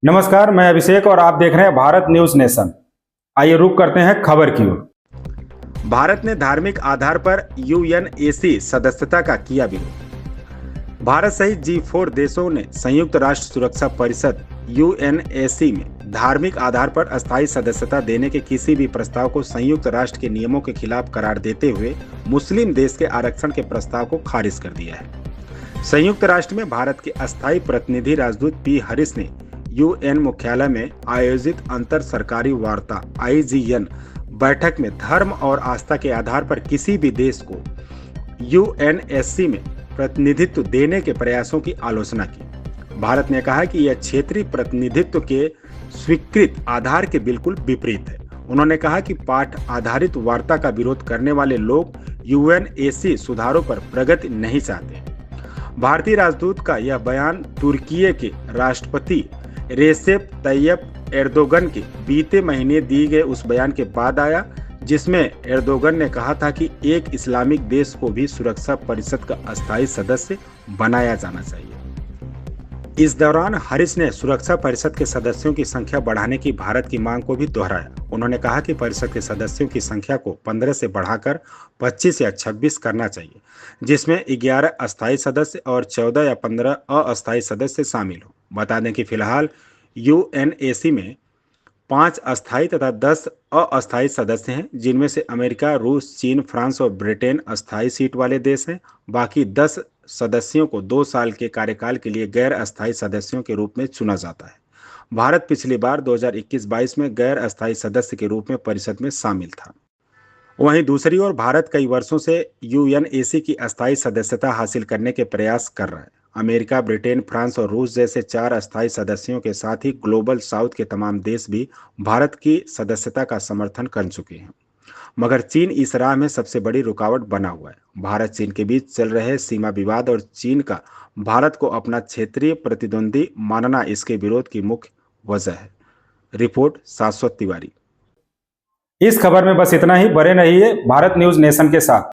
नमस्कार, मैं अभिषेक और आप देख रहे हैं भारत न्यूज नेशन। आइए रुक करते हैं खबर की ओर। भारत ने धार्मिक आधार पर यूएनएसी सदस्यता का किया विरोध। भारत सहित G4 देशों ने संयुक्त राष्ट्र सुरक्षा परिषद यूएनएसी में धार्मिक आधार पर अस्थायी सदस्यता देने के किसी भी प्रस्ताव को संयुक्त राष्ट्र के नियमों के खिलाफ करार देते हुए मुस्लिम देश के आरक्षण के प्रस्ताव को खारिज कर दिया है। संयुक्त राष्ट्र में भारत के अस्थायी प्रतिनिधि राजदूत पी हरीश ने यूएन मुख्यालय में आयोजित अंतर सरकारी वार्ता IGN बैठक में धर्म और आस्था के आधार पर किसी भी देश को यूएनएससी में प्रतिनिधित्व देने के प्रयासों की आलोचना की। भारत ने कहा कि यह क्षेत्रीय प्रतिनिधित्व के स्वीकृत आधार के बिल्कुल विपरीत है। उन्होंने कहा कि पाठ आधारित वार्ता का विरोध करने वाले लोग यूएनएसी सुधारों पर प्रगति नहीं चाहते। भारतीय राजदूत का यह बयान तुर्की के राष्ट्रपति रेसेप तैयब एर्दोगन के बीते महीने दिए गए उस बयान के बाद आया जिसमें एर्दोगन ने कहा था कि एक इस्लामिक देश को भी सुरक्षा परिषद का अस्थायी सदस्य बनाया जाना चाहिए। इस दौरान हरीश ने सुरक्षा परिषद के सदस्यों की संख्या बढ़ाने की भारत की मांग को भी दोहराया। उन्होंने कहा कि परिषद के सदस्यों की संख्या को 15 से बढ़ाकर 25 या 26 करना चाहिए, जिसमें 11 अस्थायी सदस्य और 14 या 15 अस्थायी सदस्य शामिल हो। बता दें कि फिलहाल यूएनएसी में 5 अस्थायी तथा 10 अस्थायी सदस्य हैं, जिनमें से अमेरिका, रूस, चीन, फ्रांस और ब्रिटेन अस्थायी सीट वाले देश हैं। बाकी 10 सदस्यों को 2 साल के कार्यकाल के लिए गैर अस्थायी सदस्यों के रूप में चुना जाता है। भारत पिछली बार 2021-22 में गैर अस्थायी सदस्य के रूप में परिषद में शामिल था। वहीं दूसरी ओर भारत कई वर्षों से यूएनएसी की अस्थायी सदस्यता हासिल करने के प्रयास कर रहा है। अमेरिका, ब्रिटेन, फ्रांस और रूस जैसे 4 अस्थायी सदस्यों के साथ ही ग्लोबल साउथ के तमाम देश भी भारत की सदस्यता का समर्थन कर चुके हैं, मगर चीन इस राह में सबसे बड़ी रुकावट बना हुआ है। भारत चीन के बीच चल रहे सीमा विवाद और चीन का भारत को अपना क्षेत्रीय प्रतिद्वंदी मानना इसके विरोध की मुख्य वजह है। रिपोर्ट शाश्वत तिवारी। इस खबर में बस इतना ही। बने रहिए भारत न्यूज नेशन के साथ।